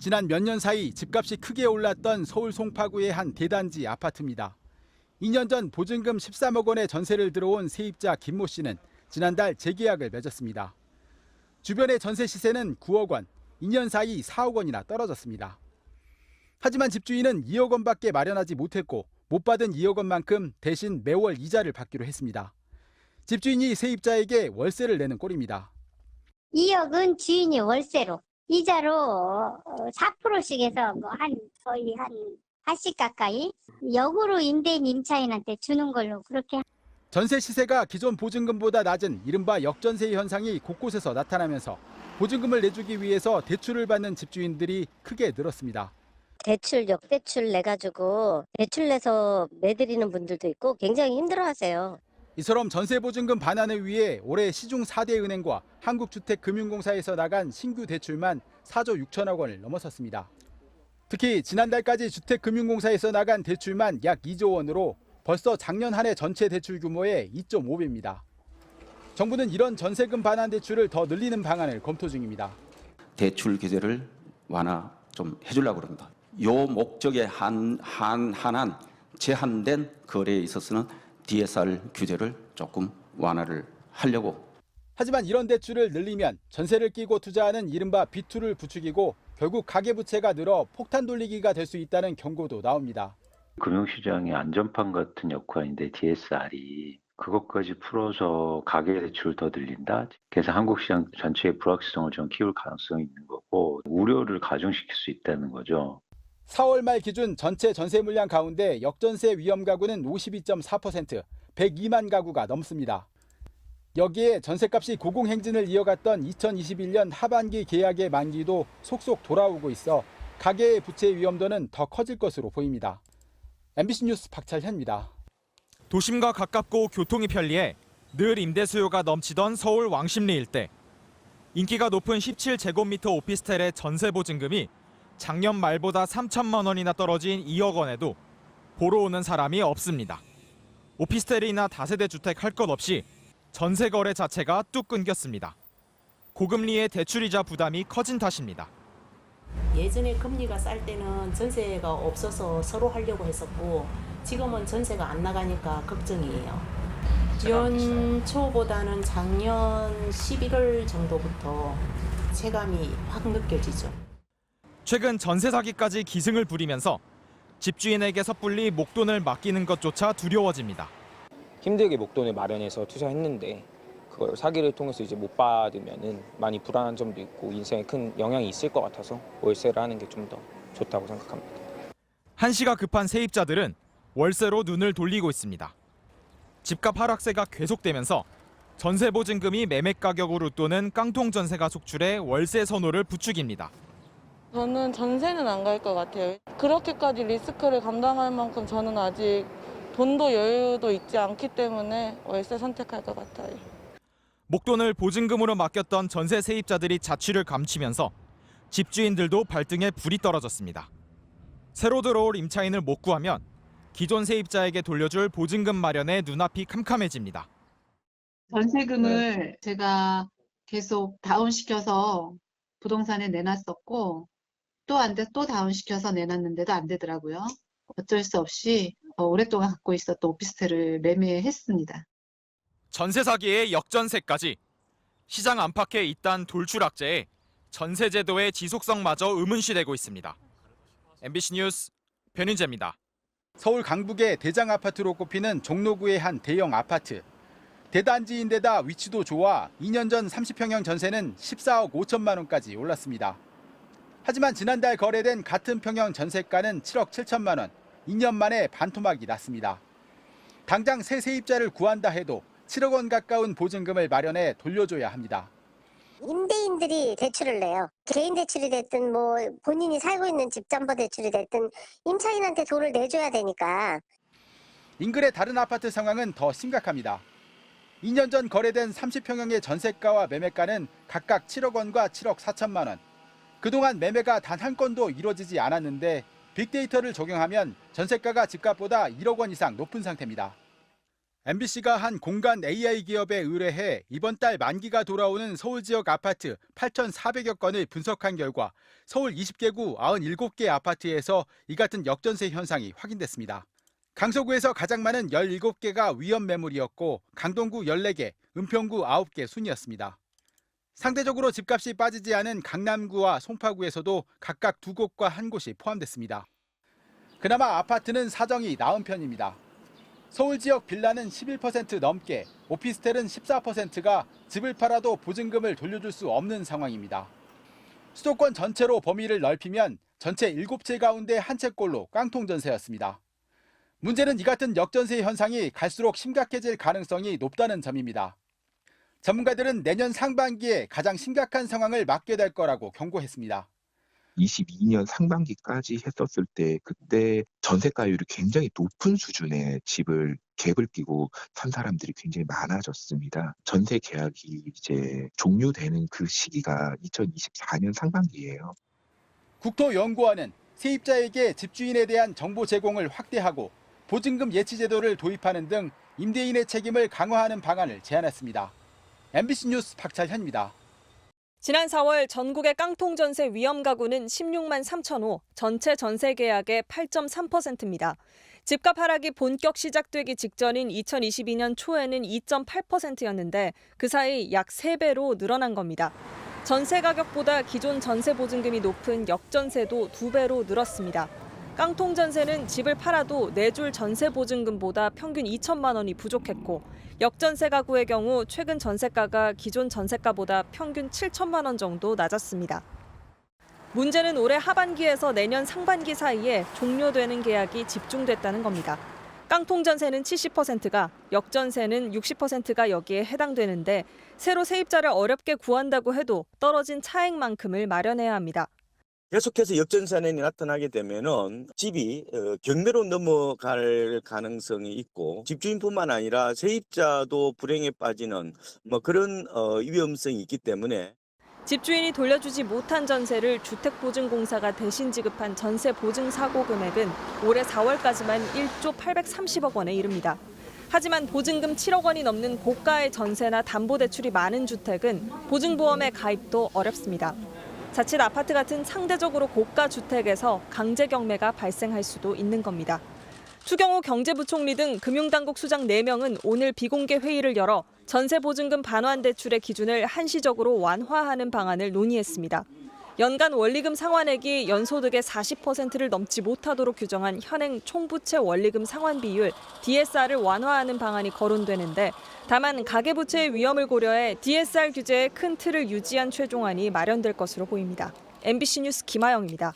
지난 몇 년 사이 집값이 크게 올랐던 서울 송파구의 한 대단지 아파트입니다. 2년 전 보증금 13억 원의 전세를 들어온 세입자 김모 씨는 지난달 재계약을 맺었습니다. 주변의 전세 시세는 9억 원, 2년 사이 4억 원이나 떨어졌습니다. 하지만 집주인은 2억 원밖에 마련하지 못했고 못 받은 2억 원만큼 대신 매월 이자를 받기로 했습니다. 집주인이 세입자에게 월세를 내는 꼴입니다. 2억은 주인이 월세로, 이자로 4%씩 해서 거의 한 80 가까이 역으로 임대인 임차인한테 주는 걸로 그렇게. 전세 시세가 기존 보증금보다 낮은 이른바 역전세 현상이 곳곳에서 나타나면서 보증금을 내주기 위해서 대출을 받는 집주인들이 크게 늘었습니다. 대출, 역대출 내가지고 대출 내서 내드리는 분들도 있고 굉장히 힘들어하세요. 이처럼 전세 보증금 반환을 위해 올해 시중 4대 은행과 한국주택금융공사에서 나간 신규 대출만 4조 6천억 원을 넘어섰습니다. 특히 지난달까지 주택금융공사에서 나간 대출만 약 2조 원으로 벌써 작년 한 해 전체 대출 규모의 2.5배입니다. 정부는 이런 전세금 반환 대출을 더 늘리는 방안을 검토 중입니다. 대출 규제를 완화 좀 해주려고 합니다. 요 목적에 한한 제한된 거래에 있어서는 DSR 규제를 조금 완화를 하려고. 하지만 이런 대출을 늘리면 전세를 끼고 투자하는 이른바 B2를 부추기고 결국 가계부채가 늘어 폭탄 돌리기가 될 수 있다는 경고도 나옵니다. 금융시장의 안전판 같은 역할인데 DSR이 그것까지 풀어서 가계대출을 더 늘린다? 그래서 한국시장 전체의 불확실성을 좀 키울 가능성이 있는 거고 우려를 가중시킬 수 있다는 거죠. 4월 말 기준 전체 전세 물량 가운데 역전세 위험 가구는 52.4%, 102만 가구가 넘습니다. 여기에 전세값이 고공행진을 이어갔던 2021년 하반기 계약의 만기도 속속 돌아오고 있어 가계의 부채 위험도는 더 커질 것으로 보입니다. MBC 뉴스 박찬현입니다. 도심과 가깝고 교통이 편리해 늘 임대 수요가 넘치던 서울 왕십리 일대. 인기가 높은 17제곱미터 오피스텔의 전세 보증금이 작년 말보다 3천만 원이나 떨어진 2억 원에도 보러 오는 사람이 없습니다. 오피스텔이나 다세대 주택 할 것 없이 전세 거래 자체가 뚝 끊겼습니다. 고금리의 대출이자 부담이 커진 탓입니다. 예전에 금리가 쌀 때는 전세가 없어서 서로 하려고 했었고 지금은 전세가 안 나가니까 걱정이에요. 연초보다는 작년 11월 정도부터 체감이 확 느껴지죠. 최근 전세 사기까지 기승을 부리면서 집주인에게 섣불리 목돈을 맡기는 것조차 두려워집니다. 힘들게 목돈을 마련해서 투자했는데 그걸 사기를 통해서 이제 못 받으면은 많이 불안한 점도 있고 인생에 큰 영향이 있을 것 같아서 월세를 하는 게 좀 더 좋다고 생각합니다. 한시가 급한 세입자들은 월세로 눈을 돌리고 있습니다. 집값 하락세가 계속되면서 전세 보증금이 매매 가격으로 또는 깡통 전세가 속출해 월세 선호를 부추깁니다. 저는 전세는 안 갈 것 같아요. 그렇게까지 리스크를 감당할 만큼 저는 아직 돈도 여유도 있지 않기 때문에 월세 선택할 것 같아요. 목돈을 보증금으로 맡겼던 전세 세입자들이 자취를 감추면서 집주인들도 발등에 불이 떨어졌습니다. 새로 들어올 임차인을 못 구하면 기존 세입자에게 돌려줄 보증금 마련에 눈앞이 캄캄해집니다. 전세금을 제가 계속 다운시켜서 부동산에 내놨었고 또 다운시켜서 내놨는데도 안 되더라고요. 어쩔 수 없이 오랫동안 갖고 있었던 오피스텔을 매매했습니다. 전세 사기의 역전세까지 시장 안팎의 잇단 돌출악재에 전세 제도의 지속성마저 의문시되고 있습니다. MBC 뉴스 변윤재입니다. 서울 강북의 대장 아파트로 꼽히는 종로구의 한 대형 아파트. 대단지인데다 위치도 좋아 2년 전 30평형 전세는 14억 5천만 원까지 올랐습니다. 하지만 지난달 거래된 같은 평형 전세가는 7억 7천만 원, 2년 만에 반토막이 났습니다. 당장 새 세입자를 구한다 해도 7억 원 가까운 보증금을 마련해 돌려줘야 합니다. 임대인들이 대출을 내요. 개인 대출이 됐든 본인이 살고 있는 집 담보 대출이 됐든 임차인한테 돈을 내줘야 되니까. 인근의 다른 아파트 상황은 더 심각합니다. 2년 전 거래된 30평형의 전세가와 매매가는 각각 7억 원과 7억 4천만 원. 그동안 매매가 단 한 건도 이루어지지 않았는데 빅데이터를 적용하면 전세가가 집값보다 1억 원 이상 높은 상태입니다. MBC가 한 공간 AI 기업에 의뢰해 이번 달 만기가 돌아오는 서울 지역 아파트 8,400여 건을 분석한 결과 서울 20개구 97개 아파트에서 이 같은 역전세 현상이 확인됐습니다. 강서구에서 가장 많은 17개가 위험 매물이었고 강동구 14개, 은평구 9개 순이었습니다. 상대적으로 집값이 빠지지 않은 강남구와 송파구에서도 각각 2곳과 1곳이 포함됐습니다. 그나마 아파트는 사정이 나은 편입니다. 서울 지역 빌라는 11% 넘게, 오피스텔은 14%가 집을 팔아도 보증금을 돌려줄 수 없는 상황입니다. 수도권 전체로 범위를 넓히면 전체 7채 가운데 한 채꼴로 깡통 전세였습니다. 문제는 이 같은 역전세 현상이 갈수록 심각해질 가능성이 높다는 점입니다. 전문가들은 내년 상반기에 가장 심각한 상황을 맞게 될 거라고 경고했습니다. 22년 상반기까지 했었을 때 그때 전세가율이 굉장히 높은 수준의 집을 갭을 끼고 산 사람들이 굉장히 많아졌습니다. 전세 계약이 이제 종료되는 그 시기가 2024년 상반기예요. 국토연구원은 세입자에게 집주인에 대한 정보 제공을 확대하고 보증금 예치 제도를 도입하는 등 임대인의 책임을 강화하는 방안을 제안했습니다. MBC 뉴스 박찬현입니다. 지난 4월 전국의 깡통 전세 위험 가구는 16만 3천 호, 전체 전세 계약의 8.3%입니다. 집값 하락이 본격 시작되기 직전인 2022년 초에는 2.8%였는데 그 사이 약 3배로 늘어난 겁니다. 전세 가격보다 기존 전세 보증금이 높은 역전세도 2배로 늘었습니다. 깡통 전세는 집을 팔아도 내줄 전세 보증금보다 평균 2천만 원이 부족했고 역전세 가구의 경우 최근 전세가가 기존 전세가보다 평균 7천만 원 정도 낮았습니다. 문제는 올해 하반기에서 내년 상반기 사이에 종료되는 계약이 집중됐다는 겁니다. 깡통 전세는 70%가, 역전세는 60%가 여기에 해당되는데 새로 세입자를 어렵게 구한다고 해도 떨어진 차액만큼을 마련해야 합니다. 계속해서 역전세난이 나타나게 되면은 집이 경매로 넘어갈 가능성이 있고 집주인뿐만 아니라 세입자도 불행에 빠지는 그런 위험성이 있기 때문에 집주인이 돌려주지 못한 전세를 주택보증공사가 대신 지급한 전세보증사고 금액은 올해 4월까지만 1조 830억 원에 이릅니다. 하지만 보증금 7억 원이 넘는 고가의 전세나 담보대출이 많은 주택은 보증보험의 가입도 어렵습니다. 자칫 아파트 같은 상대적으로 고가 주택에서 강제 경매가 발생할 수도 있는 겁니다. 추경호 경제부총리 등 금융당국 수장 4명은 오늘 비공개 회의를 열어 전세보증금 반환 대출의 기준을 한시적으로 완화하는 방안을 논의했습니다. 연간 원리금 상환액이 연소득의 40%를 넘지 못하도록 규정한 현행 총부채 원리금 상환 비율 DSR을 완화하는 방안이 거론되는데 다만 가계부채의 위험을 고려해 DSR 규제의 큰 틀을 유지한 최종안이 마련될 것으로 보입니다. MBC 뉴스 김아영입니다.